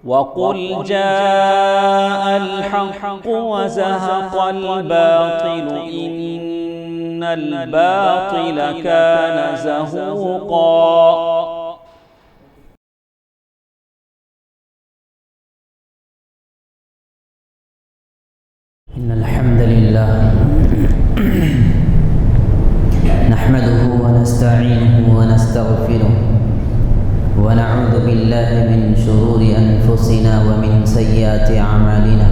وقل جاء الحق وزهق الباطل إن الباطل كان زهوقا. إن الحمد لله نحمده ونستعينه ونستغفره ونعوذ بالله من شرور أنفسنا ومن سيئات أعمالنا.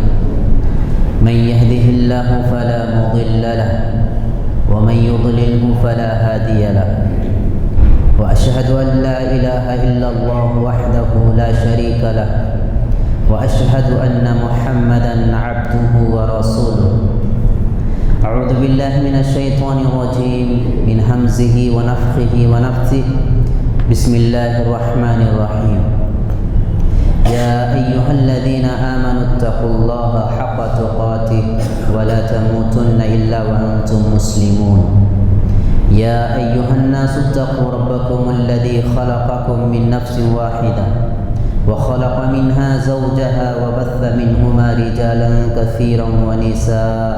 من يهده الله فلا مضل له ومن يضلله فلا هادي له. وأشهد أن لا إله إلا الله وحده لا شريك له وأشهد أن محمدًا عبده ورسوله. أعوذ بالله من الشيطان الرجيم من همزه ونفخه ونفثه. بسم الله الرحمن الرحيم. يا أيها الذين آمنوا اتقوا الله حق تقاته ولا تموتن إلا وأنتم مسلمون. يا أيها الناس اتقوا ربكم الذي خلقكم من نفس واحدة وخلق منها زوجها وبث منهما رجالا كثيرا ونساء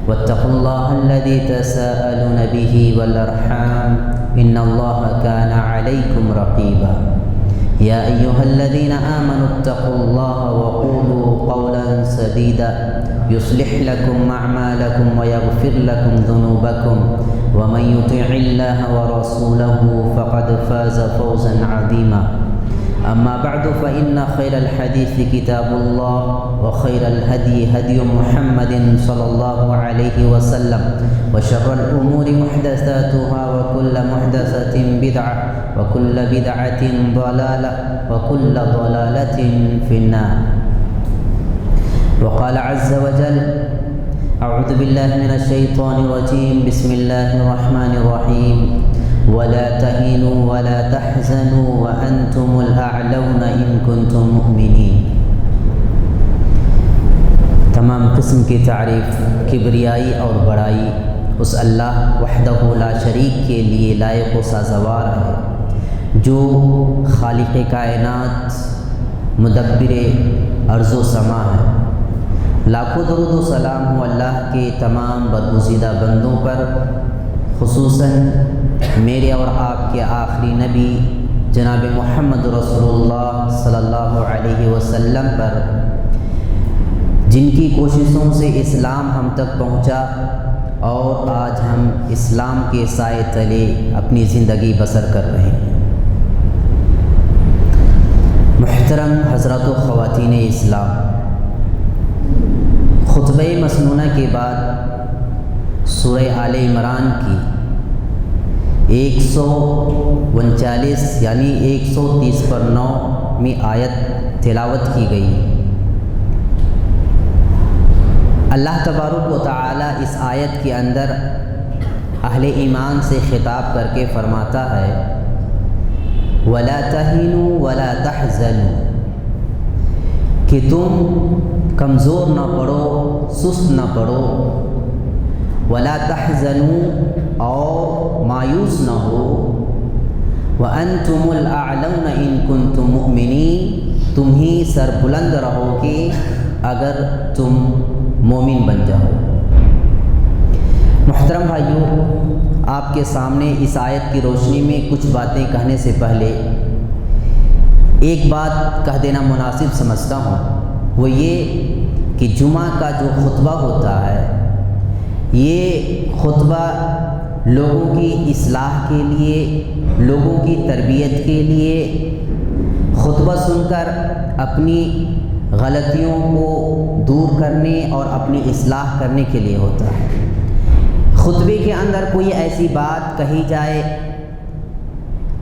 واتقوا الله الذي تساءلون به والأرحام إن الله كان عليكم رقيبا. يا أيها الذين آمنوا اتقوا الله وقولوا قولا سديدا يصلح لكم أعمالكم ويغفر لكم ذنوبكم ومن يطع الله ورسوله فقد فاز فوزا عظيما. أما بعد فإن خير الحديث كتاب الله وخير الهدي هدي محمد صلى الله عليه وسلم وشر الأمور محدثاتها وكل محدثة بدعة وكل بدعة ضلالة وكل ضلالة في النار. وقال عز وجل أعوذ بالله من الشيطان الرجيم بسم الله الرحمن الرحيم. ولا تهنوا ولا تحزنوا وأنتم الأعلون إن كنتم مؤمنين. تمام قسم کی تعریف، کبریائی اور بڑائی اس اللہ وحدہ لا شریک کے لیے لائق و سازوار ہے، جو خالق کائنات مدبر ارض و سما ہے۔ لاکھوں درود و سلام ہو اللہ کے تمام برگزیدہ بندوں پر، خصوصاً میرے اور آپ کے آخری نبی جناب محمد رسول اللہ صلی اللہ علیہ وسلم پر، جن کی کوششوں سے اسلام ہم تک پہنچا اور آج ہم اسلام کے سائے تلے اپنی زندگی بسر کر رہے ہیں۔ محترم حضرات و خواتین اسلام، خطبہ مسنونہ کے بعد سورہ آل عمران کی 139 یعنی 130/9 آیت تلاوت کی گئی۔ اللہ تبارک و تعالی اس آیت کے اندر اہل ایمان سے خطاب کر کے فرماتا ہے وَلَا تَهِنُوا وَلَا تَحْزَنُوا، کہ تم کمزور نہ پڑو، سست نہ پڑو، وَلَا تَحْزَنُوا اور مایوس نہ ہو، وَأَنْتُمُ الْأَعْلَوْنَ إِن كُنتُم مُؤْمِنِينَ، تم ہی سربلند رہو گے اگر تم مومن بن جاؤ۔ محترم بھائیوں، آپ کے سامنے اس آیت کی روشنی میں کچھ باتیں کہنے سے پہلے ایک بات کہہ دینا مناسب سمجھتا ہوں، وہ یہ کہ جمعہ کا جو خطبہ ہوتا ہے، یہ خطبہ لوگوں کی اصلاح کے لیے، لوگوں کی تربیت کے لیے، خطبہ سن کر اپنی غلطیوں کو دور کرنے اور اپنی اصلاح کرنے کے لیے ہوتا ہے۔ خطبے کے اندر کوئی ایسی بات کہی جائے،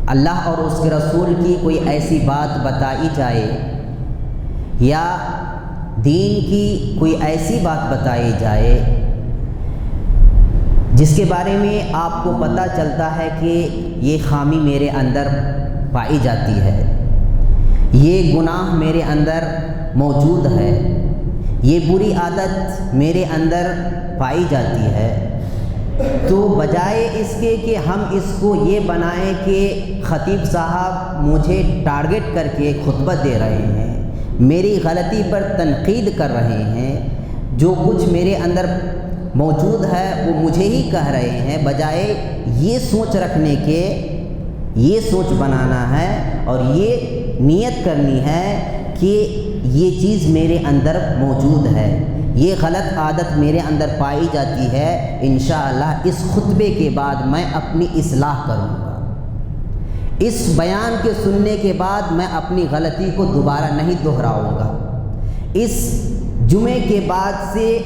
اللہ اور اس کے رسول کی کوئی ایسی بات بتائی جائے، یا دین کی کوئی ایسی بات بتائی جائے جس کے بارے میں آپ کو پتہ چلتا ہے کہ یہ خامی میرے اندر پائی جاتی ہے، یہ گناہ میرے اندر موجود ہے، یہ بری عادت میرے اندر پائی جاتی ہے، تو بجائے اس کے کہ ہم اس کو یہ بنائیں کہ خطیب صاحب مجھے ٹارگٹ کر کے خطبہ دے رہے ہیں، میری غلطی پر تنقید کر رہے ہیں، جو کچھ میرے اندر موجود ہے وہ مجھے ہی کہہ رہے ہیں، بجائے یہ سوچ رکھنے کے، یہ سوچ بنانا ہے اور یہ نیت کرنی ہے کہ یہ چیز میرے اندر موجود ہے، یہ غلط عادت میرے اندر پائی جاتی ہے، انشاءاللہ اس خطبے کے بعد میں اپنی اصلاح کروں گا، اس بیان کے سننے کے بعد میں اپنی غلطی کو دوبارہ نہیں دہراؤں گا، اس جمعے کے بعد سے،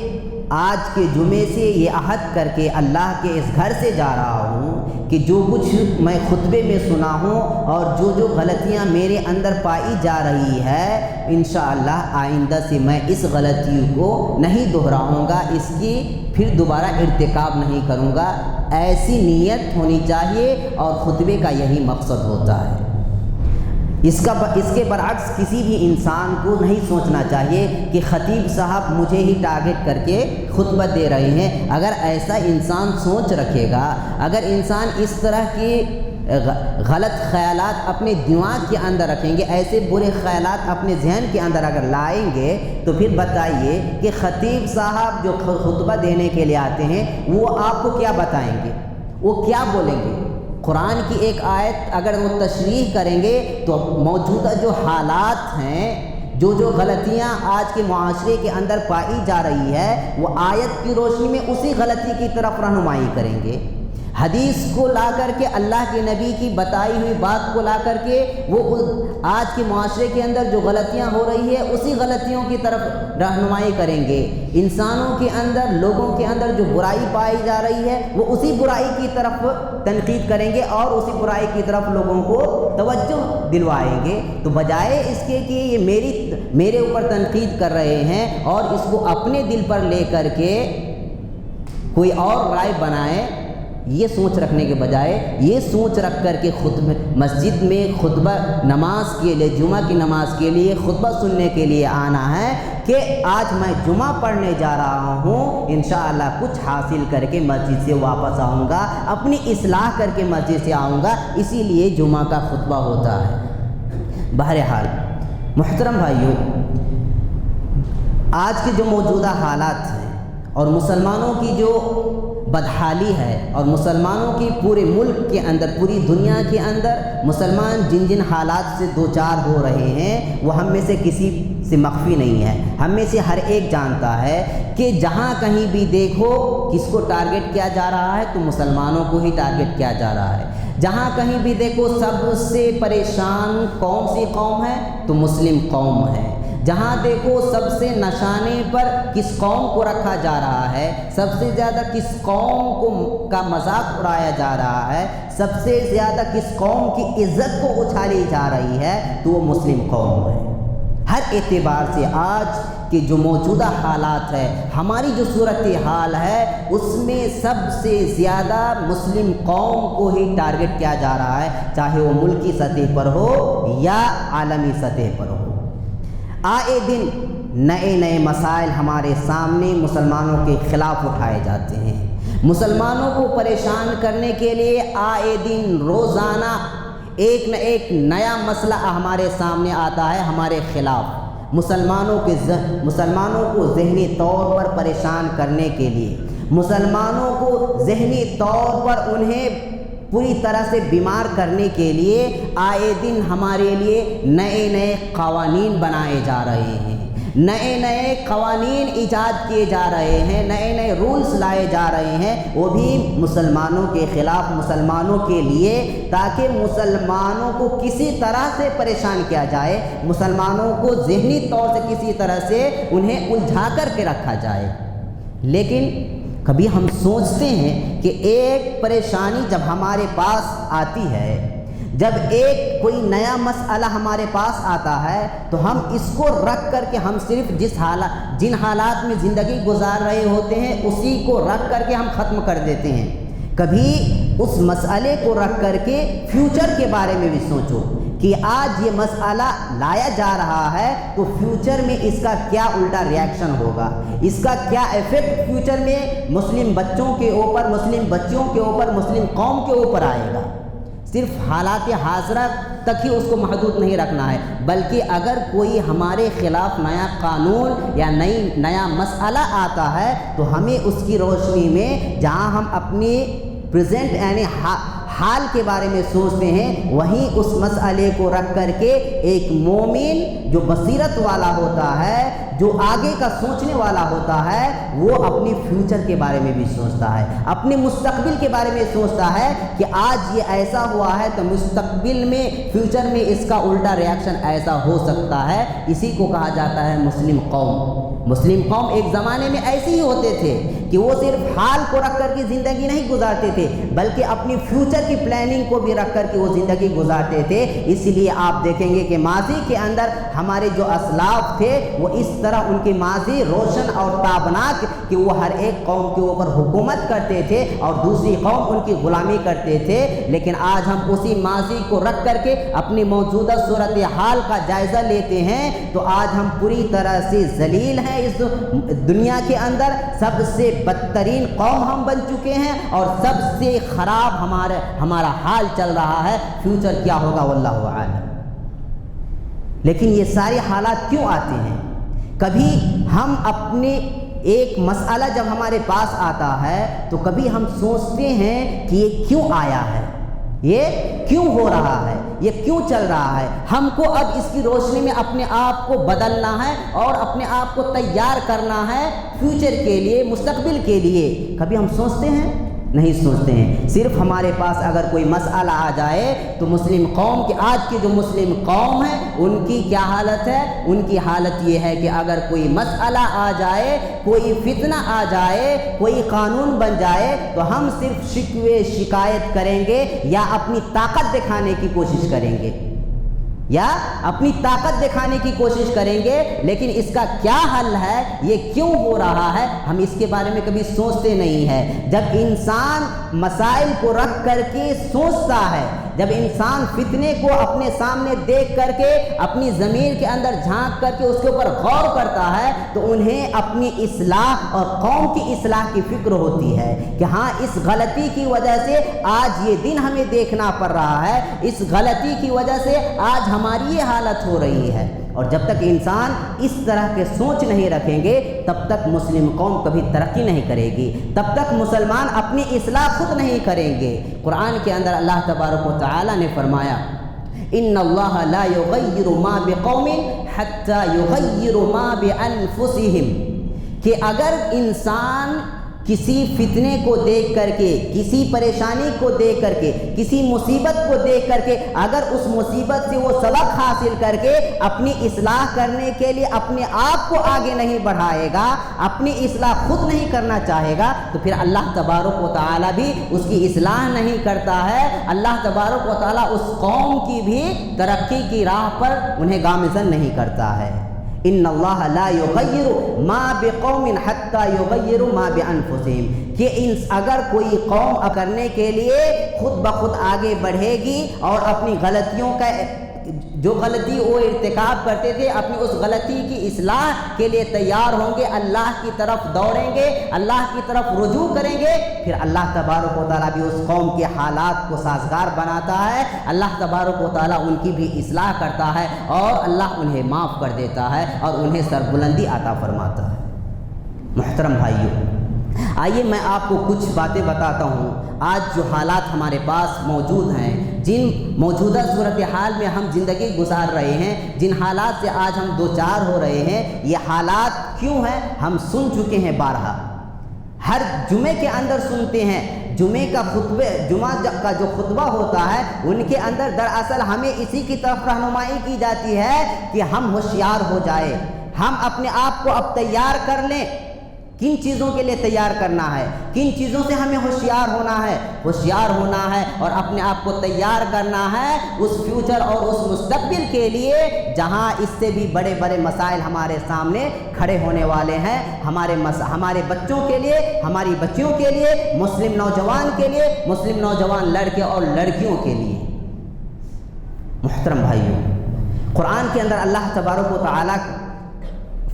آج کے جمعے سے یہ عہد کر کے اللہ کے اس گھر سے جا رہا ہوں کہ جو کچھ میں خطبے میں سنا ہوں اور جو غلطیاں میرے اندر پائی جا رہی ہے، انشاءاللہ آئندہ سے میں اس غلطی کو نہیں دہراؤں گا، اس کی پھر دوبارہ ارتکاب نہیں کروں گا، ایسی نیت ہونی چاہیے اور خطبے کا یہی مقصد ہوتا ہے۔ اس کے برعکس کسی بھی انسان کو نہیں سوچنا چاہیے کہ خطیب صاحب مجھے ہی ٹارگٹ کر کے خطبہ دے رہے ہیں۔ اگر ایسا انسان سوچ رکھے گا، اگر انسان اس طرح کی غلط خیالات اپنے دماغ کے اندر رکھیں گے، ایسے برے خیالات اپنے ذہن کے اندر اگر لائیں گے، تو پھر بتائیے کہ خطیب صاحب جو خطبہ دینے کے لیے آتے ہیں وہ آپ کو کیا بتائیں گے، وہ کیا بولیں گے؟ قرآن کی ایک آیت اگر وہ تشریح کریں گے تو موجودہ جو حالات ہیں، جو غلطیاں آج کے معاشرے کے اندر پائی جا رہی ہے، وہ آیت کی روشنی میں اسی غلطی کی طرف رہنمائی کریں گے، حدیث کو لا کر کے، اللہ کے نبی کی بتائی ہوئی بات کو لا کر کے وہ آج کے معاشرے کے اندر جو غلطیاں ہو رہی ہے اسی غلطیوں کی طرف رہنمائی کریں گے، انسانوں کے اندر، لوگوں کے اندر جو برائی پائی جا رہی ہے وہ اسی برائی کی طرف تنقید کریں گے اور اسی برائی کی طرف لوگوں کو توجہ دلوائیں گے۔ تو بجائے اس کے کہ یہ میرے اوپر تنقید کر رہے ہیں اور اس کو اپنے دل پر لے کر کے کوئی اور رائے بنائیں، یہ سوچ رکھنے کے بجائے یہ سوچ رکھ کر کے مسجد میں خطبہ نماز کے لیے، جمعہ کی نماز کے لیے خطبہ سننے کے لیے آنا ہے کہ آج میں جمعہ پڑھنے جا رہا ہوں، انشاءاللہ کچھ حاصل کر کے مسجد سے واپس آؤں گا، اپنی اصلاح کر کے مسجد سے آؤں گا، اسی لیے جمعہ کا خطبہ ہوتا ہے۔ بہرحال محترم بھائیوں، آج کے جو موجودہ حالات ہیں اور مسلمانوں کی جو بدحالی ہے اور مسلمانوں کی پورے ملک کے اندر، پوری دنیا کے اندر مسلمان جن حالات سے دوچار ہو رہے ہیں وہ ہم میں سے کسی سے مخفی نہیں ہے، ہم میں سے ہر ایک جانتا ہے کہ جہاں کہیں بھی دیکھو کس کو ٹارگٹ کیا جا رہا ہے تو مسلمانوں کو ہی ٹارگٹ کیا جا رہا ہے، جہاں کہیں بھی دیکھو سب سے پریشان کون سی قوم ہے تو مسلم قوم ہے، جہاں دیکھو سب سے نشانے پر کس قوم کو رکھا جا رہا ہے، سب سے زیادہ کس قوم کا مذاق اڑایا جا رہا ہے، سب سے زیادہ کس قوم کی عزت کو اچھالی جا رہی ہے تو وہ مسلم قوم ہے۔ ہر اعتبار سے آج کے جو موجودہ حالات ہے، ہماری جو صورتحال ہے، اس میں سب سے زیادہ مسلم قوم کو ہی ٹارگٹ کیا جا رہا ہے، چاہے وہ ملکی سطح پر ہو یا عالمی سطح پر ہو۔ آئے دن نئے مسائل ہمارے سامنے مسلمانوں کے خلاف اٹھائے جاتے ہیں، مسلمانوں کو پریشان کرنے کے لیے آئے دن روزانہ ایک نہ ایک نیا مسئلہ ہمارے سامنے آتا ہے ہمارے خلاف، مسلمانوں کو ذہنی طور پر پریشان کرنے کے لیے، مسلمانوں کو ذہنی طور پر انہیں پوری طرح سے بیمار کرنے کے لیے آئے دن ہمارے لیے نئے قوانین بنائے جا رہے ہیں، نئے قوانین ایجاد کیے جا رہے ہیں، نئے رولز لائے جا رہے ہیں، وہ بھی مسلمانوں کے خلاف، مسلمانوں کے لیے، تاکہ مسلمانوں کو کسی طرح سے پریشان کیا جائے، مسلمانوں کو ذہنی طور سے کسی طرح سے انہیں الجھا کر کے رکھا جائے۔ لیکن کبھی ہم سوچتے ہیں کہ ایک پریشانی جب ہمارے پاس آتی ہے، جب ایک کوئی نیا مسئلہ ہمارے پاس آتا ہے تو ہم اس کو رکھ کر کے ہم صرف جن حالات میں زندگی گزار رہے ہوتے ہیں اسی کو رکھ کر کے ہم ختم کر دیتے ہیں۔ کبھی اس مسئلے کو رکھ کر کے فیوچر کے بارے میں بھی سوچو کہ آج یہ مسئلہ لایا جا رہا ہے تو فیوچر میں اس کا کیا الٹا ریاکشن ہوگا، اس کا کیا ایفیکٹ فیوچر میں مسلم بچوں کے اوپر، مسلم بچیوں کے اوپر، مسلم قوم کے اوپر آئے گا۔ صرف حالات حاضرہ تک ہی اس کو محدود نہیں رکھنا ہے، بلکہ اگر کوئی ہمارے خلاف نیا قانون یا نیا مسئلہ آتا ہے تو ہمیں اس کی روشنی میں جہاں ہم اپنی پریزنٹ یعنی حال کے بارے میں سوچتے ہیں، وہیں اس مسئلے کو رکھ کر کے ایک مومن جو بصیرت والا ہوتا ہے، جو آگے کا سوچنے والا ہوتا ہے، وہ اپنی فیوچر کے بارے میں بھی سوچتا ہے، اپنے مستقبل کے بارے میں سوچتا ہے کہ آج یہ ایسا ہوا ہے تو مستقبل میں فیوچر میں اس کا الٹا ریاکشن ایسا ہو سکتا ہے۔ اسی کو کہا جاتا ہے مسلم قوم۔ مسلم قوم ایک زمانے میں ایسے ہی ہوتے تھے کہ وہ صرف حال کو رکھ کر کے زندگی نہیں گزارتے تھے، بلکہ اپنی فیوچر کی پلاننگ کو بھی رکھ کر کے وہ زندگی گزارتے تھے۔ اس لیے آپ دیکھیں گے کہ ماضی کے اندر ہمارے جو اسلاف تھے وہ اس طرح ان کی ماضی روشن اور تابناک کہ وہ ہر ایک قوم کے اوپر حکومت کرتے تھے اور دوسری قوم ان کی غلامی کرتے تھے۔ لیکن آج ہم اسی ماضی کو رکھ کر کے اپنی موجودہ صورتحال کا جائزہ لیتے ہیں تو آج ہم پوری طرح سے ذلیل ہیں۔ اس دنیا کے اندر سب سے بدترین قوم ہم بن چکے ہیں اور سب سے خراب ہمارا حال چل رہا ہے۔ فیوچر کیا ہوگا واللہ اعلم۔ لیکن یہ سارے حالات کیوں آتے ہیں؟ کبھی ہم اپنے ایک مسئلہ جب ہمارے پاس آتا ہے تو کبھی ہم سوچتے ہیں کہ یہ کیوں آیا ہے، یہ کیوں ہو رہا ہے، یہ کیوں چل رہا ہے۔ ہم کو اب اس کی روشنی میں اپنے آپ کو بدلنا ہے اور اپنے آپ کو تیار کرنا ہے فیوچر کے لیے، مستقبل کے لیے۔ کبھی ہم سوچتے ہیں؟ نہیں سوچتے ہیں۔ صرف ہمارے پاس اگر کوئی مسئلہ آ جائے تو مسلم قوم کی، آج کی جو مسلم قوم ہے ان کی کیا حالت ہے؟ ان کی حالت یہ ہے کہ اگر کوئی مسئلہ آ جائے، کوئی فتنہ آ جائے، کوئی قانون بن جائے تو ہم صرف شکوے شکایت کریں گے یا اپنی طاقت دکھانے کی کوشش کریں گے، یا اپنی طاقت دکھانے کی کوشش کریں گے۔ لیکن اس کا کیا حل ہے، یہ کیوں ہو رہا ہے، ہم اس کے بارے میں کبھی سوچتے نہیں ہیں۔ جب انسان مسائل کو رکھ کر کے سوچتا ہے، جب انسان فتنے کو اپنے سامنے دیکھ کر کے اپنی ضمیر کے اندر جھانک کر کے اس کے اوپر غور کرتا ہے تو انہیں اپنی اصلاح اور قوم کی اصلاح کی فکر ہوتی ہے کہ ہاں اس غلطی کی وجہ سے آج یہ دن ہمیں دیکھنا پڑ رہا ہے، اس غلطی کی وجہ سے آج ہماری یہ حالت ہو رہی ہے۔ اور جب تک انسان اس طرح کے سوچ نہیں رکھیں گے تب تک مسلم قوم کبھی ترقی نہیں کرے گی، تب تک مسلمان اپنی اصلاح خود نہیں کریں گے۔ قرآن کے اندر اللہ تبارک و تعالی نے فرمایا ان اللہ لا یغیر ما بقوم حتی یغیر ما بانفسهم، کہ اگر انسان کسی فتنے کو دیکھ کر کے، کسی پریشانی کو دیکھ کر کے، کسی مصیبت کو دیکھ کر کے اگر اس مصیبت سے وہ سبق حاصل کر کے اپنی اصلاح کرنے کے لیے اپنے آپ کو آگے نہیں بڑھائے گا، اپنی اصلاح خود نہیں کرنا چاہے گا تو پھر اللہ تبارک و تعالیٰ بھی اس کی اصلاح نہیں کرتا ہے۔ اللہ تبارک و تعالیٰ اس قوم کی بھی ترقی کی راہ پر انہیں گامزن نہیں کرتا ہے۔ ان اللہ لا یغیر ما بقوم حتی یغیر ما بانفسهم، کہ اگر کوئی قوم کرنے کے لیے خود بخود آگے بڑھے گی اور اپنی غلطیوں کا، جو غلطی وہ ارتکاب کرتے تھے، اپنی اس غلطی کی اصلاح کے لیے تیار ہوں گے، اللہ کی طرف دوڑیں گے، اللہ کی طرف رجوع کریں گے، پھر اللہ تبارک و تعالیٰ بھی اس قوم کے حالات کو سازگار بناتا ہے، اللہ تبارک و تعالیٰ ان کی بھی اصلاح کرتا ہے اور اللہ انہیں معاف کر دیتا ہے اور انہیں سربلندی عطا فرماتا ہے۔ محترم بھائیوں، آئیے میں آپ کو کچھ باتیں بتاتا ہوں۔ آج جو حالات ہمارے پاس موجود ہیں، جن موجودہ صورتحال میں ہم زندگی گزار رہے ہیں، جن حالات سے آج ہم دوچار ہو رہے ہیں، یہ حالات کیوں ہیں ہم سن چکے ہیں بارہا، ہر جمعے کے اندر سنتے ہیں۔ جمعہ کا جو خطبہ ہوتا ہے ان کے اندر دراصل ہمیں اسی کی طرف رہنمائی کی جاتی ہے کہ ہم ہوشیار ہو جائیں، ہم اپنے آپ کو اب تیار کر لیں۔ کن چیزوں کے لیے تیار کرنا ہے، کن چیزوں سے ہمیں ہوشیار ہونا ہے، ہوشیار ہونا ہے اور اپنے آپ کو تیار کرنا ہے اس فیوچر اور اس مستقبل کے لیے جہاں اس سے بھی بڑے بڑے مسائل ہمارے سامنے کھڑے ہونے والے ہیں، ہمارے بچوں کے لیے، ہماری بچیوں کے لیے، مسلم نوجوان کے لیے، مسلم نوجوان لڑکے اور لڑکیوں کے لیے۔ محترم بھائیوں، قرآن کے اندر اللہ تبارک و تعالیٰ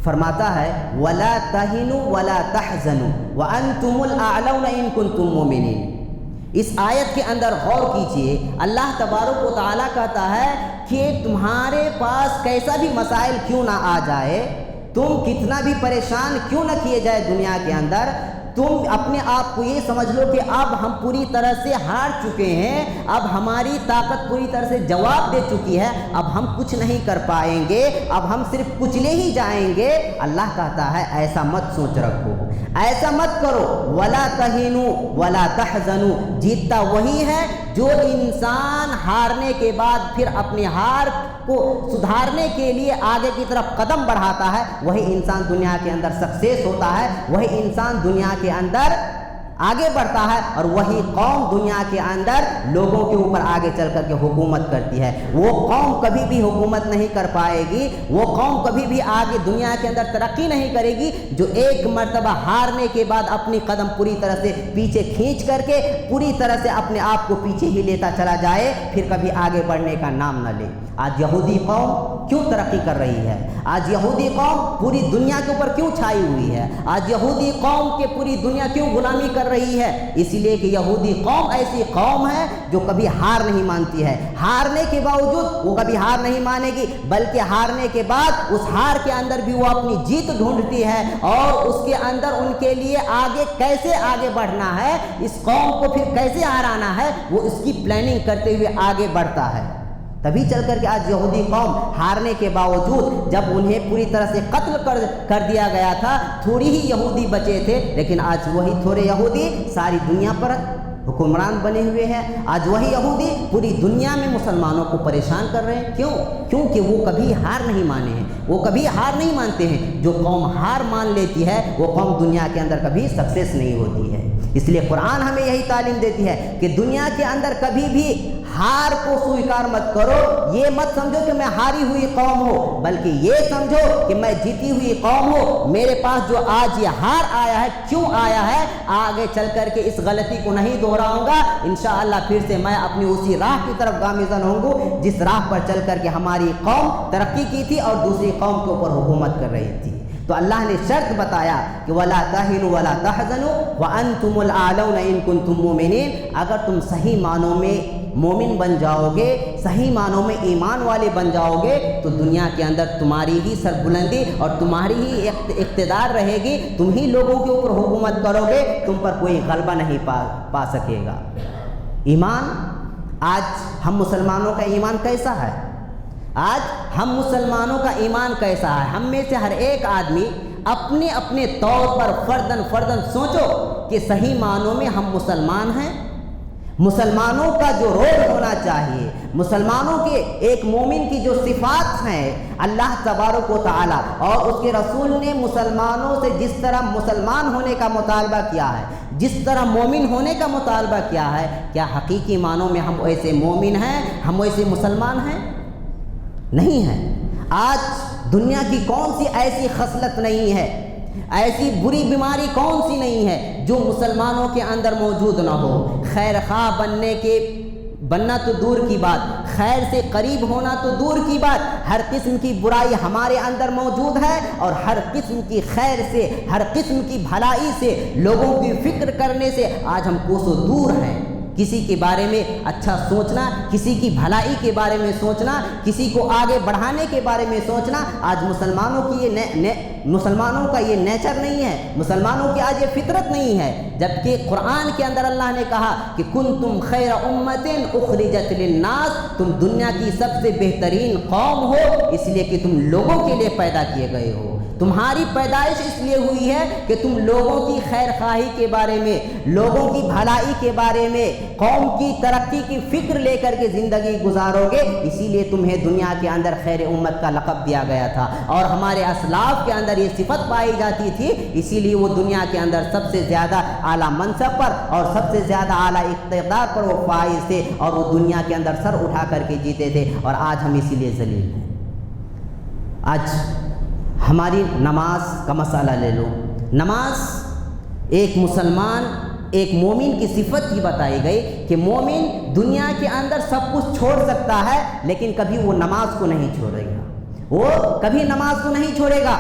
فرماتا ہے وَلَا تَهِنُوا وَلَا تَحْزَنُوا وَأَنْتُمُ الْأَعْلَوْنَ إِن كُنتُم مُؤْمِنِينَ، اس آیت کے اندر غور کیجئے، اللہ تبارک و تعالیٰ کہتا ہے کہ تمہارے پاس کیسا بھی مسائل کیوں نہ آ جائے، تم کتنا بھی پریشان کیوں نہ کیے جائے دنیا کے اندر، تم اپنے آپ کو یہ سمجھ لو کہ اب ہم پوری طرح سے ہار چکے ہیں، اب ہماری طاقت پوری طرح سے جواب دے چکی ہے، اب ہم کچھ نہیں کر پائیں گے، اب ہم صرف کچلے ہی جائیں گے۔ اللہ کہتا ہے ایسا مت سوچ رکھو، ایسا مت کرو، ولا تہینوا ولا تحزنوا، جیتتا وہی ہے جو انسان ہارنے کے بعد پھر اپنی ہار کو سدھارنے کے لیے آگے کی طرف قدم بڑھاتا ہے، وہی انسان دنیا کے اندر سکسیس ہوتا ہے، وہی انسان دنیا کے اندر آگے بڑھتا ہے، اور وہی قوم دنیا کے اندر لوگوں کے اوپر آگے چل کر کے حکومت کرتی ہے۔ وہ قوم کبھی بھی حکومت نہیں کر پائے گی، وہ قوم کبھی بھی آگے دنیا کے اندر ترقی نہیں کرے گی جو ایک مرتبہ ہارنے کے بعد اپنی قدم پوری طرح سے پیچھے کھینچ کر کے پوری طرح سے اپنے آپ کو پیچھے ہی لیتا چلا جائے، پھر کبھی آگے بڑھنے کا نام نہ لے۔ آج یہودی قوم کیوں ترقی کر رہی ہے؟ آج یہودی قوم پوری دنیا کے اوپر کیوں چھائی ہوئی ہے؟ آج یہودی قوم کے پوری دنیا کیوں غلامی کر رہی ہے؟ اسی لیے کہ یہودی قوم ایسی قوم ہے جو کبھی ہار نہیں مانتی ہے، ہارنے کے باوجود وہ کبھی ہار نہیں مانے گی، بلکہ ہارنے کے بعد اس ہار کے اندر بھی وہ اپنی جیت ڈھونڈتی ہے، اور اس کے اندر ان کے لیے آگے کیسے آگے بڑھنا ہے، اس قوم کو پھر کیسے ہرانا ہے، وہ اس کی پلاننگ کرتے ہوئے آگے بڑھتا ہے۔ تبھی چل کر کے آج یہودی قوم ہارنے کے باوجود جب انہیں پوری طرح سے قتل کر دیا گیا تھا، تھوڑی ہی یہودی بچے تھے، لیکن آج وہی تھوڑے یہودی ساری دنیا پر حکمران بنے ہوئے ہیں۔ آج وہی یہودی پوری دنیا میں مسلمانوں کو پریشان کر رہے ہیں۔ کیوں؟ کیونکہ وہ کبھی ہار نہیں مانے ہیں، وہ کبھی ہار نہیں مانتے ہیں۔ جو قوم ہار مان لیتی ہے وہ قوم دنیا کے اندر کبھی سکسیس نہیں ہوتی ہے۔ اس لیے قرآن ہمیں یہی تعلیم دیتی ہے کہ دنیا کے اندر کبھی بھی ہار کو سویکار مت کرو، یہ مت سمجھو کہ میں ہاری ہوئی قوم ہوں، بلکہ یہ سمجھو کہ میں جیتی ہوئی قوم ہوں۔ میرے پاس جو آج یہ ہار آیا ہے، کیوں آیا ہے؟ آگے چل کر کے اس غلطی کو نہیں دہراؤں گا، انشاءاللہ پھر سے میں اپنی اسی راہ کی طرف گامزن ہوں گا جس راہ پر چل کر کے ہماری قوم ترقی کی تھی اور دوسری قوم کے اوپر حکومت کر رہی تھی۔ تو اللہ نے شرط بتایا کہ وَلَا تَهِنُوا وَلَا تَحْزَنُوا وَأَنْتُمُ الْأَعْلَوْنَ إِن كُنتُم مُؤْمِنِينَ۔ اگر تم صحیح معنوں میں مومن بن جاؤ گے، صحیح معنوں میں ایمان والے بن جاؤ گے، تو دنیا کے اندر تمہاری ہی سربلندی اور تمہاری ہی اقتدار رہے گی، تم ہی لوگوں کے اوپر حکومت کرو گے، تم پر کوئی غلبہ نہیں پا سکے گا۔ ایمان، آج ہم مسلمانوں کا ایمان کیسا ہے؟ آج ہم مسلمانوں کا ایمان کیسا ہے؟ ہم میں سے ہر ایک آدمی اپنے اپنے طور پر فردن سوچو کہ صحیح معنوں میں ہم مسلمان ہیں۔ مسلمانوں کا جو رول ہونا چاہیے، مسلمانوں کے ایک مومن کی جو صفات ہیں، اللہ تبارک و تعالیٰ اور اس کے رسول نے مسلمانوں سے جس طرح مسلمان ہونے کا مطالبہ کیا ہے، جس طرح مومن ہونے کا مطالبہ کیا ہے، کیا حقیقی معنوں میں ہم ایسے مومن ہیں، ہم ایسے مسلمان ہیں؟ نہیں ہے۔ آج دنیا کی کون سی ایسی خصلت نہیں ہے، ایسی بری بیماری کون سی نہیں ہے جو مسلمانوں کے اندر موجود نہ ہو؟ خیر خواہ بننا تو دور کی بات، خیر سے قریب ہونا تو دور کی بات، ہر قسم کی برائی ہمارے اندر موجود ہے، اور ہر قسم کی خیر سے، ہر قسم کی بھلائی سے، لوگوں کی فکر کرنے سے آج ہم کوسوں دور ہیں۔ کسی کے بارے میں اچھا سوچنا، کسی کی بھلائی کے بارے میں سوچنا، کسی کو آگے بڑھانے کے بارے میں سوچنا، آج مسلمانوں کا یہ نیچر نہیں ہے، مسلمانوں کی آج یہ فطرت نہیں ہے۔ جبکہ قرآن کے اندر اللہ نے کہا کہ کنتم خیر امۃ اخرجت للناس، تم دنیا کی سب سے بہترین قوم ہو، اس لیے کہ تم لوگوں کے لیے پیدا کیے گئے ہو۔ تمہاری پیدائش اس لیے ہوئی ہے کہ تم لوگوں کی خیر خواہی کے بارے میں، لوگوں کی بھلائی کے بارے میں، قوم کی ترقی کی فکر لے کر کے زندگی گزارو گے، اسی لیے تمہیں دنیا کے اندر خیر امت کا لقب دیا گیا تھا، اور ہمارے اسلاف کے اندر یہ صفت پائی جاتی تھی، اسی لیے وہ دنیا کے اندر سب سے زیادہ اعلیٰ منصب پر اور سب سے زیادہ اعلیٰ اقتدار پر وہ فائز تھے، اور وہ دنیا کے اندر سر اٹھا کر کے جیتے تھے، اور آج ہم اسی لیے ذلیل ہیں۔ آج ہماری نماز کا مسئلہ لے لو، نماز ایک مسلمان، ایک مومن کی صفت ہی بتائی گئی کہ مومن دنیا کے اندر سب کچھ چھوڑ سکتا ہے، لیکن کبھی وہ نماز کو نہیں چھوڑے گا، وہ کبھی نماز کو نہیں چھوڑے گا۔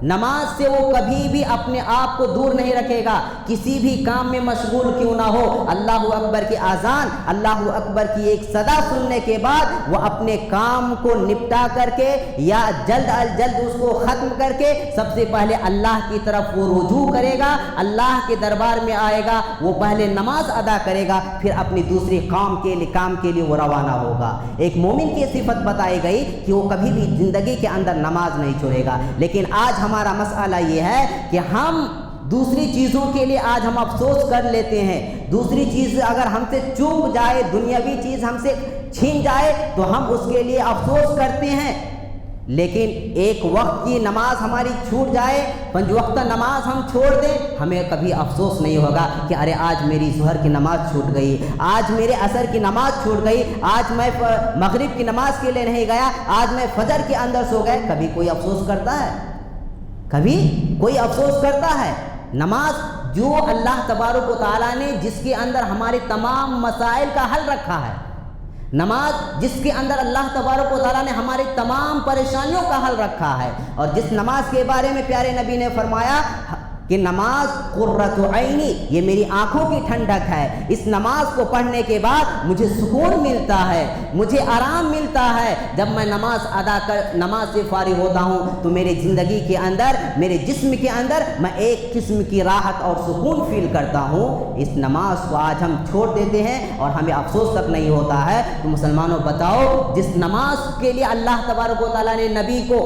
نماز سے وہ کبھی بھی اپنے آپ کو دور نہیں رکھے گا، کسی بھی کام میں مشغول کیوں نہ ہو، اللہ اکبر کی اذان، اللہ اکبر کی ایک صدا سننے کے بعد وہ اپنے کام کو نپٹا کر کے یا جلد از جلد اس کو ختم کر کے سب سے پہلے اللہ کی طرف وہ رجوع کرے گا، اللہ کے دربار میں آئے گا، وہ پہلے نماز ادا کرے گا، پھر اپنی دوسری کام کے لیے وہ روانہ ہوگا۔ ایک مومن کی صفت بتائی گئی کہ وہ کبھی بھی زندگی کے اندر نماز نہیں چھوڑے گا۔ لیکن آج ہمارا مسئلہ یہ ہے کہ ہم دوسری چیزوں کے لیے آج ہم افسوس کر لیتے ہیں، دوسری چیز اگر ہم سے چوک جائے، دنیاوی چیز ہم سے چھین جائے تو ہم اس کے لیے افسوس کرتے ہیں، لیکن ایک وقت کی نماز ہماری چھوٹ جائے، 5 وقت نماز ہم چھوڑ دیں، ہمیں کبھی افسوس نہیں ہوگا کہ ارے آج میری ظہر کی نماز چھوٹ گئی، آج میرے عصر کی نماز چھوٹ گئی، آج میں مغرب کی نماز کے لیے نہیں گیا، آج میں فجر کے اندر سو گئے۔ کبھی کوئی افسوس کرتا ہے؟ کبھی کوئی افسوس کرتا ہے؟ نماز جو اللہ تبارک و تعالیٰ نے جس کے اندر ہمارے تمام مسائل کا حل رکھا ہے، نماز جس کے اندر اللہ تبارک و تعالیٰ نے ہماری تمام پریشانیوں کا حل رکھا ہے، اور جس نماز کے بارے میں پیارے نبی نے فرمایا کہ نماز قرۃ عینی، یہ میری آنکھوں کی ٹھنڈک ہے، اس نماز کو پڑھنے کے بعد مجھے سکون ملتا ہے، مجھے آرام ملتا ہے۔ جب میں نماز سے فارغ ہوتا ہوں تو میرے زندگی کے اندر، میرے جسم کے اندر میں ایک قسم کی راحت اور سکون فیل کرتا ہوں۔ اس نماز کو آج ہم چھوڑ دیتے ہیں اور ہمیں افسوس تک نہیں ہوتا ہے۔ تو مسلمانوں بتاؤ، جس نماز کے لیے اللہ تبارک و تعالیٰ نے نبی کو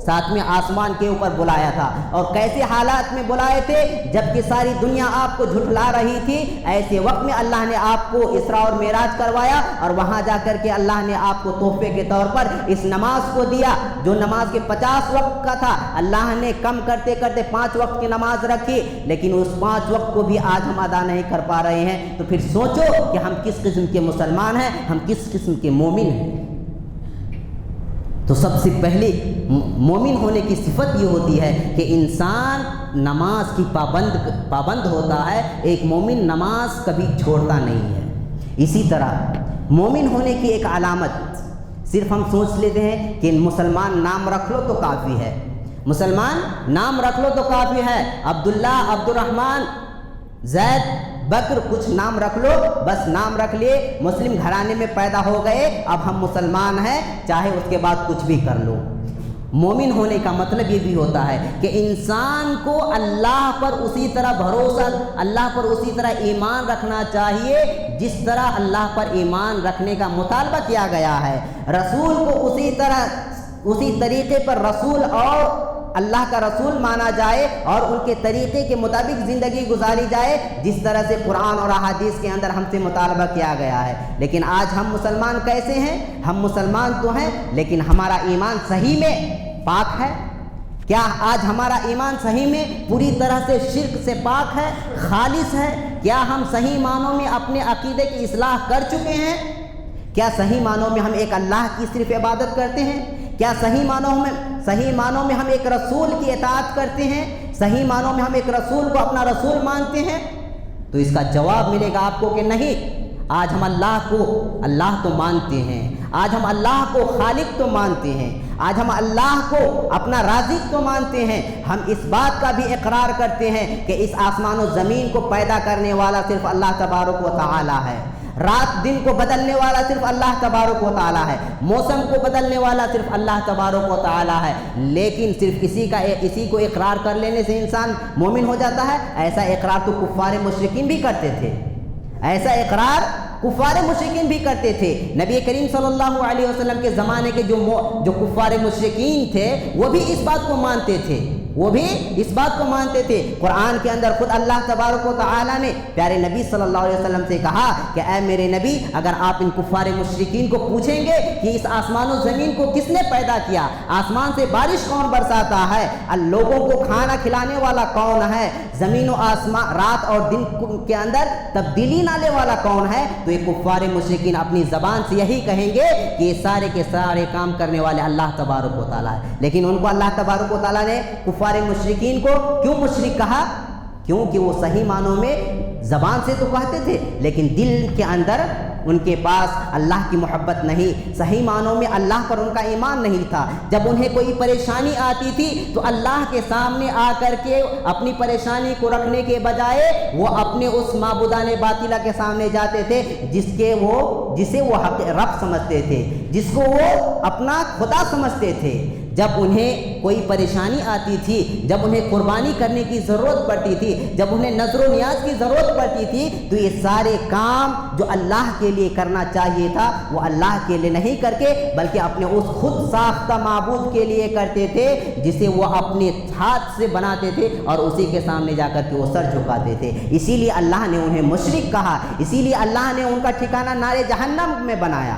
7ویں آسمان کے اوپر بلایا تھا، اور کیسے حالات میں بلائے تھے، جبکہ ساری دنیا آپ کو جھٹلا رہی تھی، ایسے وقت میں اللہ نے آپ کو اسراء اور معراج کروایا، اور وہاں جا کر کے اللہ نے آپ کو تحفے کے طور پر اس نماز کو دیا، جو نماز کے 50 وقت کا تھا، اللہ نے کم کرتے کرتے 5 وقت کی نماز رکھی، لیکن اس 5 وقت کو بھی آج ہم ادا نہیں کر پا رہے ہیں۔ تو پھر سوچو کہ ہم کس قسم کے مسلمان ہیں، ہم کس قسم کے مومن ہیں۔ تو سب سے پہلے مومن ہونے کی صفت یہ ہوتی ہے کہ انسان نماز کی پابند ہوتا ہے، ایک مومن نماز کبھی چھوڑتا نہیں ہے۔ اسی طرح مومن ہونے کی ایک علامت، صرف ہم سوچ لیتے ہیں کہ مسلمان نام رکھ لو تو کافی ہے، مسلمان نام رکھ لو تو کافی ہے، عبداللہ، عبد الرحمن، زید، بکر، کچھ نام رکھ لو، بس نام رکھ لیے، مسلم گھرانے میں پیدا ہو گئے، اب ہم مسلمان ہیں، چاہے اس کے بعد کچھ بھی کر لو۔ مومن ہونے کا مطلب یہ بھی ہوتا ہے کہ انسان کو اللہ پر اسی طرح بھروسہ، اللہ پر اسی طرح ایمان رکھنا چاہیے جس طرح اللہ پر ایمان رکھنے کا مطالبہ کیا گیا ہے، رسول کو اسی طریقے پر رسول اور اللہ کا رسول مانا جائے، اور ان کے طریقے کے مطابق زندگی گزاری جائے جس طرح سے قرآن اور احادیث کے اندر ہم سے مطالبہ کیا گیا ہے۔ لیکن آج ہم مسلمان کیسے ہیں؟ ہم مسلمان تو ہیں، لیکن ہمارا ایمان صحیح میں پاک ہے؟ کیا آج ہمارا ایمان صحیح میں پوری طرح سے شرک سے پاک ہے، خالص ہے؟ کیا ہم صحیح معنوں میں اپنے عقیدے کی اصلاح کر چکے ہیں؟ کیا صحیح معنوں میں ہم ایک اللہ کی صرف عبادت کرتے ہیں؟ کیا صحیح معنوں میں ہم ایک رسول کی اطاعت کرتے ہیں؟ صحیح معنوں میں ہم ایک رسول کو اپنا رسول مانتے ہیں؟ تو اس کا جواب ملے گا آپ کو کہ نہیں۔ آج ہم اللہ تو مانتے ہیں، آج ہم اللہ کو خالق تو مانتے ہیں، آج ہم اللہ کو اپنا رازق تو مانتے ہیں، ہم اس بات کا بھی اقرار کرتے ہیں کہ اس آسمان و زمین کو پیدا کرنے والا صرف اللہ تبارک و تعالی ہے، رات دن کو بدلنے والا صرف اللہ تبارک و تعالی ہے، موسم کو بدلنے والا صرف اللہ تبارک و تعالی ہے۔ لیکن صرف اسی کو اقرار کر لینے سے انسان مومن ہو جاتا ہے؟ ایسا اقرار تو کفار مشرکین بھی کرتے تھے، ایسا اقرار کفار مشرکین بھی کرتے تھے۔ نبی کریم صلی اللہ علیہ وسلم کے زمانے کے جو کفار مشرکین تھے وہ بھی اس بات کو مانتے تھے، قرآن کے اندر خود اللہ تبارک و تعالی نے پیارے نبی صلی اللہ علیہ وسلم سے کہا کہ اے میرے نبی، اگر آپ ان کفار مشرکین کو پوچھیں گے کہ اس آسمان و زمین کو کس نے پیدا کیا، آسمان سے بارش کون برساتا ہے، لوگوں کو کھانا کھلانے والا کون ہے، زمین و آسمان، رات اور دن کے اندر تبدیلی لانے والا کون ہے، تو یہ کفار مشرکین اپنی زبان سے یہی کہیں گے کہ یہ سارے کے سارے کام کرنے والے اللہ تبارک و تعالیٰ ہے۔ لیکن ان کو اللہ تبارک و تعالیٰ نے کفار مشرکین کو کیوں مشرک کہا؟ کیونکہ وہ صحیح معنوں میں زبان سے تو کہتے تھے لیکن دل کے اندر ان کے پاس اللہ کی محبت نہیں، صحیح معنوں میں اللہ پر ان کا ایمان نہیں تھا۔ جب انہیں کوئی پریشانی آتی تھی تو اللہ کے سامنے آ کر کے اپنی پریشانی کو رکھنے کے بجائے وہ اپنے اس معبودان باطلہ کے سامنے جاتے تھے جسے وہ رب سمجھتے تھے، جس کو وہ اپنا خدا سمجھتے تھے۔ جب انہیں کوئی پریشانی آتی تھی، جب انہیں قربانی کرنے کی ضرورت پڑتی تھی، جب انہیں نظر و نیاز کی ضرورت پڑتی تھی، تو یہ سارے کام جو اللہ کے لیے کرنا چاہیے تھا وہ اللہ کے لیے نہیں کر کے بلکہ اپنے اس خود ساختہ معبود کے لیے کرتے تھے، جسے وہ اپنے ہاتھ سے بناتے تھے اور اسی کے سامنے جا کر کے وہ سر جھکاتے تھے۔ اسی لیے اللہ نے انہیں مشرک کہا، اسی لیے اللہ نے ان کا ٹھکانہ نار جہنم میں بنایا۔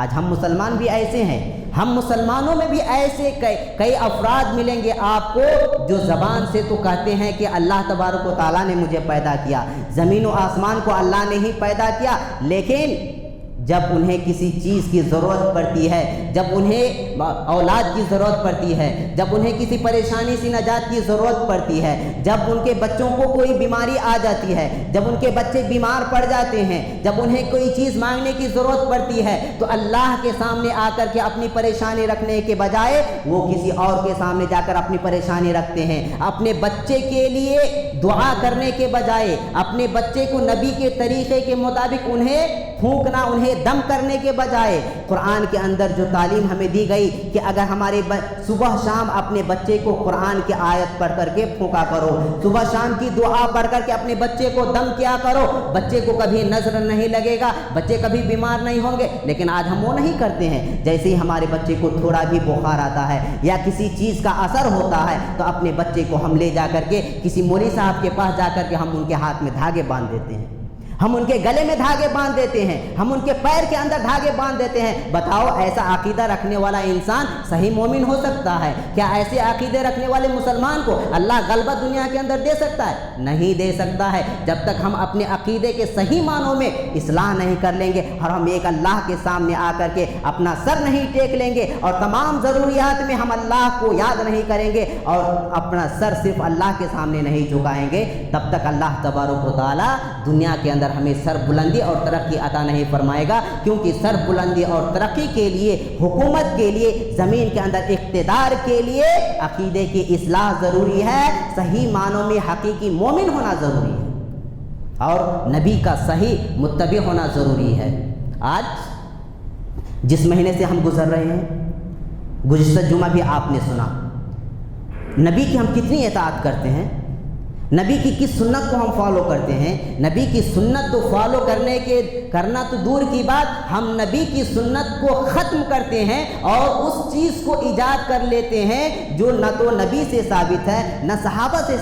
آج ہم مسلمان بھی ایسے ہیں، ہم مسلمانوں میں بھی ایسے کئی افراد ملیں گے آپ کو جو زبان سے تو کہتے ہیں کہ اللہ تبارک و تعالیٰ نے مجھے پیدا کیا، زمین و آسمان کو اللہ نے ہی پیدا کیا، لیکن جب انہیں کسی چیز کی ضرورت پڑتی ہے، جب انہیں اولاد کی ضرورت پڑتی ہے، جب انہیں کسی پریشانی سے نجات کی ضرورت پڑتی ہے، جب ان کے بچوں کو کوئی بیماری آ جاتی ہے، جب ان کے بچے بیمار پڑ جاتے ہیں، جب انہیں کوئی چیز مانگنے کی ضرورت پڑتی ہے، تو اللہ کے سامنے آ کر کے اپنی پریشانی رکھنے کے بجائے وہ کسی اور کے سامنے جا کر اپنی پریشانی رکھتے ہیں۔ اپنے بچے کے لیے دعا کرنے کے بجائے اپنے بچے کو نبی کے طریقے کے مطابق انہیں پھونکنا، انہیں دم کرنے کے بجائے قرآن کے اندر جو تعلیم ہمیں دی گئی کہ اگر ہمارے صبح شام اپنے بچے کو قرآن کی آیت پڑھ کر کے پھونکا کرو، صبح شام کی دعا پڑھ کر کے اپنے بچے کو دم کیا کرو، بچے کو کبھی نظر نہیں لگے گا، بچے کبھی بیمار نہیں ہوں گے۔ لیکن آج ہم وہ نہیں کرتے ہیں، جیسے ہی ہمارے بچے کو تھوڑا بھی بخار آتا ہے یا کسی چیز کا اثر ہوتا ہے تو اپنے بچے کو ہم لے جا کر کے کسی مولوی صاحب کے پاس جا کر کے ہم ان کے ہاتھ میں دھاگے باندھ دیتے ہیں، ہم ان کے گلے میں دھاگے باندھ دیتے ہیں، ہم ان کے پیر کے اندر دھاگے باندھ دیتے ہیں۔ بتاؤ ایسا عقیدہ رکھنے والا انسان صحیح مومن ہو سکتا ہے کیا؟ ایسے عقیدے رکھنے والے مسلمان کو اللہ غلبہ دنیا کے اندر دے سکتا ہے؟ نہیں دے سکتا ہے، جب تک ہم اپنے عقیدے کے صحیح معنوں میں اصلاح نہیں کر لیں گے اور ہم ایک اللہ کے سامنے آ کر کے اپنا سر نہیں ٹیک لیں گے اور تمام ضروریات میں ہم اللہ کو یاد نہیں کریں گے اور اپنا سر صرف اللہ کے سامنے نہیں جھکائیں گے، تب تک اللہ تبارک و تعالیٰ دنیا کے اندر ہمیں سر بلندی اور ترقی عطا نہیں فرمائے گا، کیونکہ سر بلندی اور ترقی کے لیے، حکومت کے لیے، زمین کے اندر اقتدار کے لیے عقیدے کی اصلاح ضروری ہے، صحیح معنوں میں حقیقی مومن ہونا ضروری ہے اور نبی کا صحیح متبع ہونا ضروری ہے۔ آج جس مہینے سے ہم گزر رہے ہیں، گزشتہ جمعہ بھی آپ نے سنا، نبی کی ہم کتنی اطاعت کرتے ہیں، نبی کی کس سنت کو ہم فالو کرتے ہیں، نبی کی سنت تو فالو کرنا تو دور کی بات، ہم نبی کی سنت کو ختم کرتے ہیں اور اس چیز کو ایجاد کر لیتے ہیں جو نہ تو نبی سے ثابت ہے، نہ صحابہ سے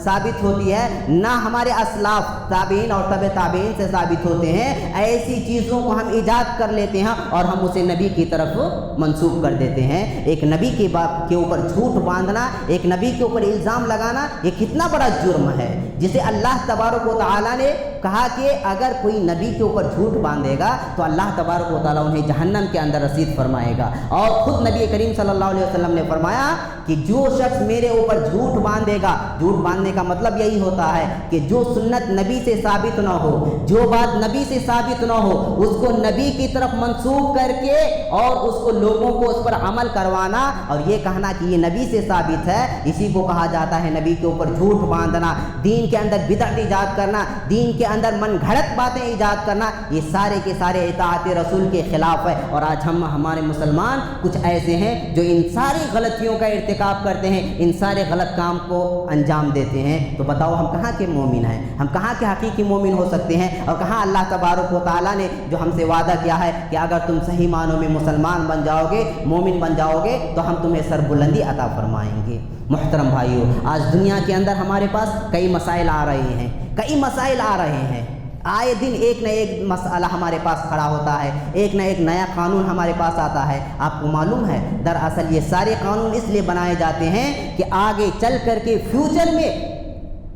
ثابت ہوتی ہے، نہ ہمارے اسلاف تابعین اور تبع تابعین سے ثابت ہوتے ہیں۔ ایسی چیزوں کو ہم ایجاد کر لیتے ہیں اور ہم اسے نبی کی طرف منسوب کر دیتے ہیں۔ ایک نبی کے اوپر جھوٹ باندھنا، ایک نبی کے اوپر الزام لگانا، یہ کتنا بڑا جرم ہے، جسے اللہ تبارک و تعالیٰ نے کہا کہ اگر کوئی نبی کے اوپر جھوٹ باندھے گا تو اللہ تبارک و تعالیٰ انہیں جہنم کے اندر رسید فرمائے گا۔ اور خود نبی کریم صلی اللہ علیہ وسلم نے فرمایا کہ جو شخص میرے اوپر جھوٹ باندھے گا، جھوٹ باندھنے کا مطلب یہی ہوتا ہے کہ جو سنت نبی سے ثابت نہ ہو، جو بات نبی سے ثابت نہ ہو، اس کو نبی کی طرف منسوب کر کے اور اس کو لوگوں کو اس پر عمل کروانا اور یہ کہنا کہ یہ نبی سے ثابت ہے، اسی کو کہا جاتا ہے نبی کے اوپر جھوٹ باندھنا، دین کے اندر بدعت ایجاد کرنا، دین کے اندر من گھڑت باتیں ایجاد کرنا، یہ سارے کے سارے اطاعت رسول کے خلاف ہے۔ اور آج ہمارے مسلمان کچھ ایسے ہیں جو ان ساری غلطیوں کا ارتکاب کرتے ہیں، ان سارے غلط کام کو انجام دیتے ہیں۔ تو بتاؤ ہم کہاں کے مومن ہیں، ہم کہاں کے حقیقی مومن ہو سکتے ہیں؟ اور کہاں اللہ تبارک و تعالیٰ نے جو ہم سے وعدہ کیا ہے کہ اگر تم صحیح معنوں میں مسلمان بن جاؤ گے، مومن بن جاؤ گے تو ہم تمہیں سر بلندی عطا فرمائیں گے۔ محترم بھائیو، آج دنیا کے اندر ہمارے پاس کئی مسائل آ رہے ہیں، کئی مسائل آ رہے ہیں، آئے دن ایک نہ ایک مسئلہ ہمارے پاس کھڑا ہوتا ہے، ایک نہ ایک نیا قانون ہمارے پاس آتا ہے۔ آپ کو معلوم ہے دراصل یہ سارے قانون اس لیے بنائے جاتے ہیں کہ آگے چل کر کے فیوچر میں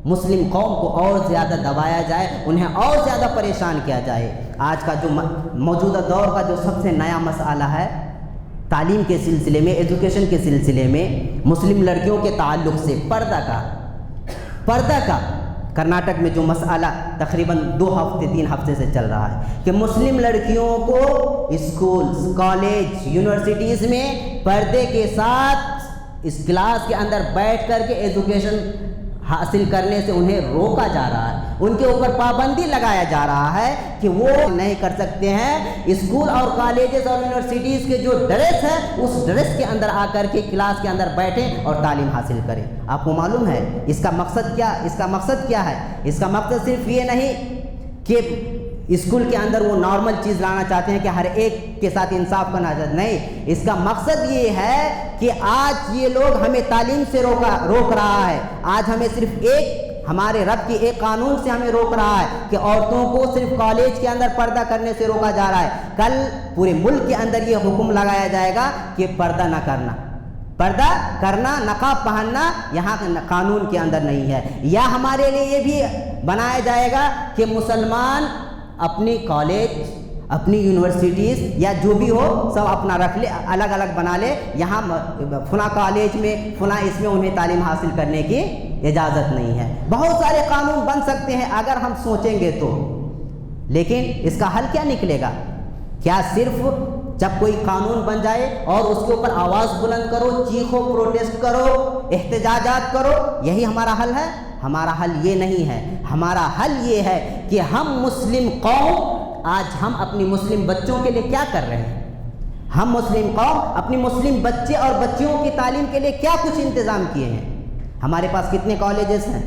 مسلم قوم کو اور زیادہ دبایا جائے، انہیں اور زیادہ پریشان کیا جائے۔ آج کا جو موجودہ دور کا جو سب سے نیا مسئلہ ہے تعلیم کے سلسلے میں، ایجوکیشن کے سلسلے میں، مسلم لڑکیوں کے تعلق سے پردہ کا کرناٹک میں جو مسئلہ تقریباً 2 ہفتے 3 ہفتے سے چل رہا ہے کہ مسلم لڑکیوں کو اسکولز، کالج، یونیورسٹیز میں پردے کے ساتھ اس کلاس کے اندر بیٹھ کر کے ایجوکیشن حاصل کرنے سے انہیں روکا جا رہا ہے، ان کے اوپر پابندی لگایا جا رہا ہے کہ وہ نہیں کر سکتے ہیں اسکول اور کالجز اور یونیورسٹیز کے جو ڈریس ہے اس ڈریس کے اندر آ کر کے کلاس کے اندر بیٹھیں اور تعلیم حاصل کریں۔ آپ کو معلوم ہے اس کا مقصد کیا ہے؟ اس کا مقصد صرف یہ نہیں کہ اسکول کے اندر وہ نارمل چیز لانا چاہتے ہیں کہ ہر ایک کے ساتھ انصاف کرنا چاہتے ہیں، نہیں، اس کا مقصد یہ ہے کہ آج یہ لوگ ہمیں تعلیم سے روک رہا ہے، آج ہمیں صرف ہمارے رب کے ایک قانون سے ہمیں روک رہا ہے کہ عورتوں کو صرف کالج کے اندر پردہ کرنے سے روکا جا رہا ہے۔ کل پورے ملک کے اندر یہ حکم لگایا جائے گا کہ پردہ نہ کرنا، پردہ کرنا، نقاب پہننا یہاں قانون کے اندر نہیں ہے۔ یا ہمارے لیے یہ بھی بنایا جائے گا کہ مسلمان اپنی کالج، اپنی یونیورسٹیز یا جو بھی ہو سب اپنا رکھ لے، الگ الگ بنا لے، یہاں فلاں کالج میں فلاں اس میں انہیں تعلیم حاصل کرنے کی اجازت نہیں ہے۔ بہت سارے قانون بن سکتے ہیں اگر ہم سوچیں گے تو، لیکن اس کا حل کیا نکلے گا؟ کیا صرف جب کوئی قانون بن جائے اور اس کے اوپر آواز بلند کرو، چیخو، پروٹیسٹ کرو، احتجاجات کرو، یہی ہمارا حل ہے؟ ہمارا حل یہ نہیں ہے۔ ہمارا حل یہ ہے کہ ہم مسلم قوم آج ہم اپنی مسلم بچوں کے لیے کیا کر رہے ہیں؟ ہم مسلم قوم اپنی مسلم بچے اور بچیوں کی تعلیم کے لیے کیا کچھ انتظام کیے ہیں؟ ہمارے پاس کتنے کالجز ہیں،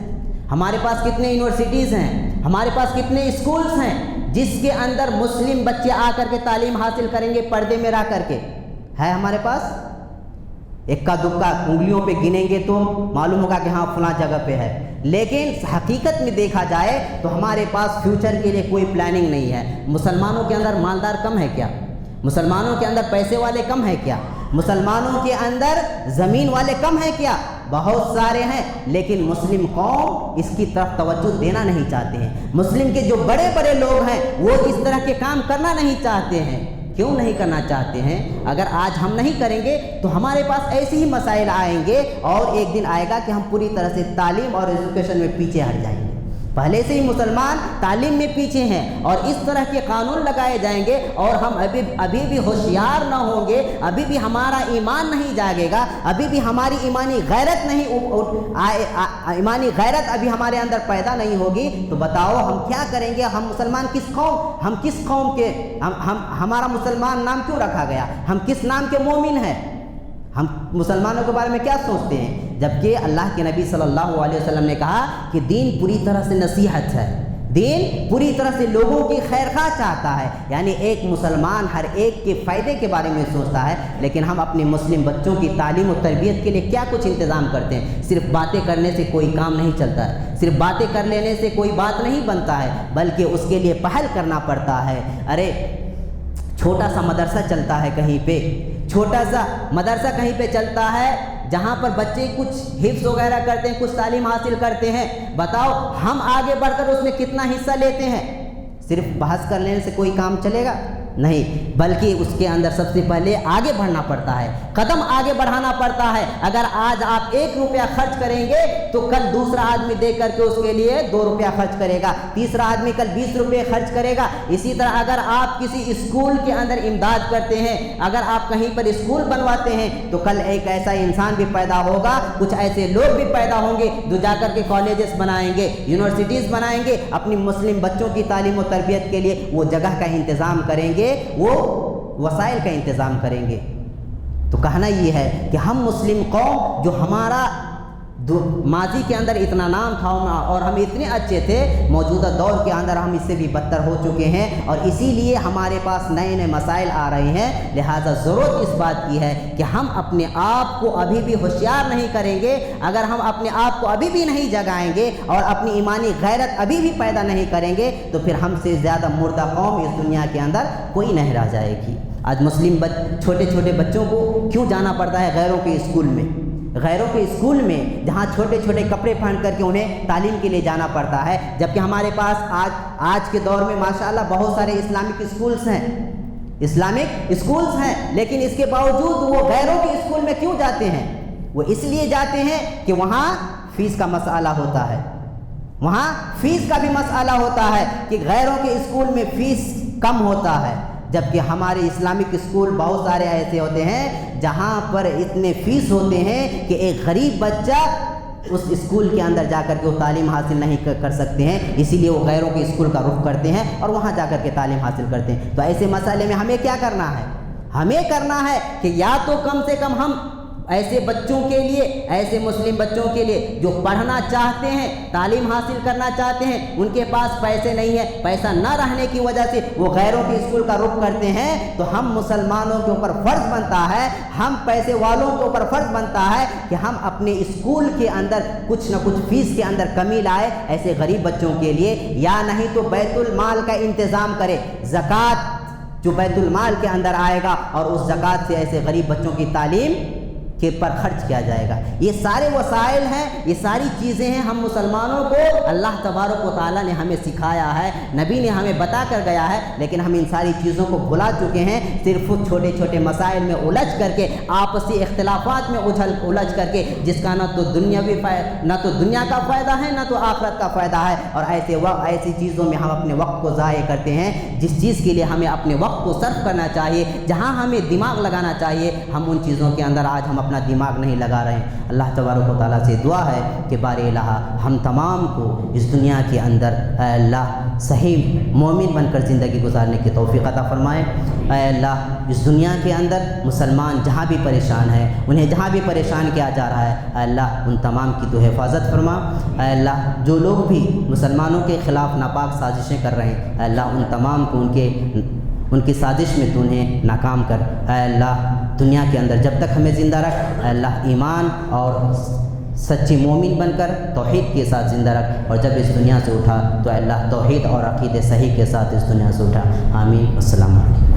ہمارے پاس کتنے یونیورسٹیز ہیں، ہمارے پاس کتنے اسکولز ہیں جس کے اندر مسلم بچے آ کر کے تعلیم حاصل کریں گے پردے میں رہ کر کے؟ ہے ہمارے پاس؟ اکا دکا انگلیوں پہ گنیں گے تو معلوم ہوگا کہ ہاں فلاں جگہ پہ ہے، لیکن حقیقت میں دیکھا جائے تو ہمارے پاس فیوچر کے لیے کوئی پلاننگ نہیں ہے۔ مسلمانوں کے اندر مالدار کم ہے کیا؟ مسلمانوں کے اندر پیسے والے کم ہے کیا؟ مسلمانوں کے اندر زمین والے کم ہیں کیا؟ بہت سارے ہیں، لیکن مسلم قوم اس کی طرف توجہ دینا نہیں چاہتے ہیں۔ مسلم کے جو بڑے بڑے لوگ ہیں وہ اس طرح کے کام کرنا نہیں چاہتے ہیں۔ کیوں نہیں کرنا چاہتے ہیں؟ اگر آج ہم نہیں کریں گے تو ہمارے پاس ایسے ہی مسائل آئیں گے اور ایک دن آئے گا کہ ہم پوری طرح سے تعلیم اور ایجوکیشن میں پیچھے ہٹ جائیں گے۔ پہلے سے ہی مسلمان تعلیم میں پیچھے ہیں اور اس طرح کے قانون لگائے جائیں گے اور ہم ابھی بھی ہوشیار نہ ہوں گے، ابھی بھی ہمارا ایمان نہیں جاگے گا، ابھی بھی ہماری ایمانی غیرت ابھی ہمارے اندر پیدا نہیں ہوگی، تو بتاؤ ہم کیا کریں گے؟ ہم مسلمان ہم کس قوم کے ہمارا مسلمان نام کیوں رکھا گیا؟ ہم کس نام کے مومن ہیں؟ ہم مسلمانوں کے بارے میں کیا سوچتے ہیں؟ جبکہ اللہ کے نبی صلی اللہ علیہ وسلم نے کہا کہ دین پوری طرح سے نصیحت ہے، دین پوری طرح سے لوگوں کی خیرخواہ چاہتا ہے، یعنی ایک مسلمان ہر ایک کے فائدے کے بارے میں سوچتا ہے۔ لیکن ہم اپنے مسلم بچوں کی تعلیم و تربیت کے لیے کیا کچھ انتظام کرتے ہیں؟ صرف باتیں کرنے سے کوئی کام نہیں چلتا ہے، صرف باتیں کر لینے سے کوئی بات نہیں بنتا ہے، بلکہ اس کے لیے پہل کرنا پڑتا ہے۔ ارے چھوٹا سا مدرسہ چلتا ہے کہیں پہ، چھوٹا سا مدرسہ کہیں پہ چلتا ہے جہاں پر بچے کچھ حفظ وغیرہ کرتے ہیں، کچھ تعلیم حاصل کرتے ہیں، بتاؤ ہم آگے بڑھ کر اس میں کتنا حصہ لیتے ہیں؟ صرف بحث کر لینے سے کوئی کام چلے گا؟ نہیں، بلکہ اس کے اندر سب سے پہلے آگے بڑھنا پڑتا ہے، قدم آگے بڑھانا پڑتا ہے۔ اگر آج آپ 1 روپیہ خرچ کریں گے تو کل دوسرا آدمی دیکھ کر کے اس کے لیے 2 روپیہ خرچ کرے گا، تیسرا آدمی کل 20 روپے خرچ کرے گا۔ اسی طرح اگر آپ کسی اسکول کے اندر امداد کرتے ہیں، اگر آپ کہیں پر اسکول بنواتے ہیں تو کل ایک ایسا انسان بھی پیدا ہوگا، کچھ ایسے لوگ بھی پیدا ہوں گے جو جا کر کے کالجز بنائیں گے، یونیورسٹیز بنائیں گے، اپنی مسلم بچوں کی تعلیم و تربیت کے لیے وہ جگہ کا انتظام کریں گے، وہ وسائل کا انتظام کریں گے۔ تو کہنا یہ ہے کہ ہم مسلم قوم جو ہمارا ماضی کے اندر اتنا نام تھا اور ہم اتنے اچھے تھے، موجودہ دور کے اندر ہم اس سے بھی بدتر ہو چکے ہیں، اور اسی لیے ہمارے پاس نئے نئے مسائل آ رہے ہیں۔ لہٰذا ضرورت اس بات کی ہے کہ ہم اپنے آپ کو ابھی بھی ہوشیار نہیں کریں گے، اگر ہم اپنے آپ کو ابھی بھی نہیں جگائیں گے اور اپنی ایمانی غیرت ابھی بھی پیدا نہیں کریں گے تو پھر ہم سے زیادہ مردہ قوم اس دنیا کے اندر کوئی نہیں رہ جائے گی۔ آج مسلم چھوٹے چھوٹے بچوں کو کیوں جانا پڑتا ہے غیروں کے اسکول میں؟ غیروں کے اسکول میں جہاں چھوٹے چھوٹے کپڑے پہن کر کے انہیں تعلیم کے لیے جانا پڑتا ہے، جبکہ ہمارے پاس آج کے دور میں ماشاءاللہ بہت سارے اسلامک اسکولز ہیں، لیکن اس کے باوجود وہ غیروں کے اسکول میں کیوں جاتے ہیں؟ وہ اس لیے جاتے ہیں کہ وہاں فیس کا مسئلہ ہوتا ہے، وہاں فیس کا بھی مسئلہ ہوتا ہے کہ غیروں کے اسکول میں فیس کم ہوتا ہے، جبکہ ہمارے اسلامک اسکول بہت سارے ایسے ہوتے ہیں جہاں پر اتنے فیس ہوتے ہیں کہ ایک غریب بچہ اس اسکول کے اندر جا کر کے وہ تعلیم حاصل نہیں کر سکتے ہیں، اسی لیے وہ غیروں کے اسکول کا رخ کرتے ہیں اور وہاں جا کر کے تعلیم حاصل کرتے ہیں۔ تو ایسے مسئلے میں ہمیں کیا کرنا ہے؟ ہمیں کرنا ہے کہ یا تو کم سے کم ہم ایسے بچوں کے لیے، ایسے مسلم بچوں کے لیے جو پڑھنا چاہتے ہیں، تعلیم حاصل کرنا چاہتے ہیں، ان کے پاس پیسے نہیں ہیں، پیسہ نہ رہنے کی وجہ سے وہ غیروں کے اسکول کا رخ کرتے ہیں، تو ہم مسلمانوں کے اوپر فرض بنتا ہے، ہم پیسے والوں کے اوپر فرض بنتا ہے کہ ہم اپنے اسکول کے اندر کچھ نہ کچھ فیس کے اندر کمی لائے ایسے غریب بچوں کے لیے، یا نہیں تو بیت المال کا انتظام کرے، زکوٰۃ جو بیت المال کے اندر آئے گا اور اس زکوٰۃ سے ایسے غریب بچوں کی تعلیم کے پر خرچ کیا جائے گا۔ یہ سارے وسائل ہیں، یہ ساری چیزیں ہیں، ہم مسلمانوں کو اللہ تبارک و تعالیٰ نے ہمیں سکھایا ہے، نبی نے ہمیں بتا کر گیا ہے، لیکن ہم ان ساری چیزوں کو بھلا چکے ہیں، صرف چھوٹے چھوٹے مسائل میں الجھ کر کے، آپسی اختلافات میں الجھ کر کے، جس کا نہ تو دنیا کا فائدہ ہے نہ تو آخرت کا فائدہ ہے، اور ایسی چیزوں میں ہم اپنے وقت کو ضائع کرتے ہیں۔ جس چیز کے لیے ہمیں اپنے وقت کو صرف کرنا چاہیے، جہاں ہمیں دماغ لگانا چاہیے، ہم ان چیزوں کے اندر آج ہم اپنا دماغ نہیں لگا رہے ہیں۔ اللہ تبارک و تعالیٰ سے دعا ہے کہ بارے الہ ہم تمام کو اس دنیا کے اندر اے اللہ صحیح مومن بن کر زندگی گزارنے کی توفیق عطا فرمائے۔ اے اللہ اس دنیا کے اندر مسلمان جہاں بھی پریشان ہے، انہیں جہاں بھی پریشان کیا جا رہا ہے، اے اللہ ان تمام کی تو حفاظت فرما۔ اے اللہ جو لوگ بھی مسلمانوں کے خلاف ناپاک سازشیں کر رہے ہیں، اے اللہ ان تمام کو ان کی سازش میں تو انہیں ناکام کر۔ اے اللہ دنیا کے اندر جب تک ہمیں زندہ رکھ، اے اللہ ایمان اور سچی مومن بن کر توحید کے ساتھ زندہ رکھ، اور جب اس دنیا سے اٹھا تو اے اللہ توحید اور عقیدے صحیح کے ساتھ اس دنیا سے اٹھا۔ آمین۔ السلام علیکم۔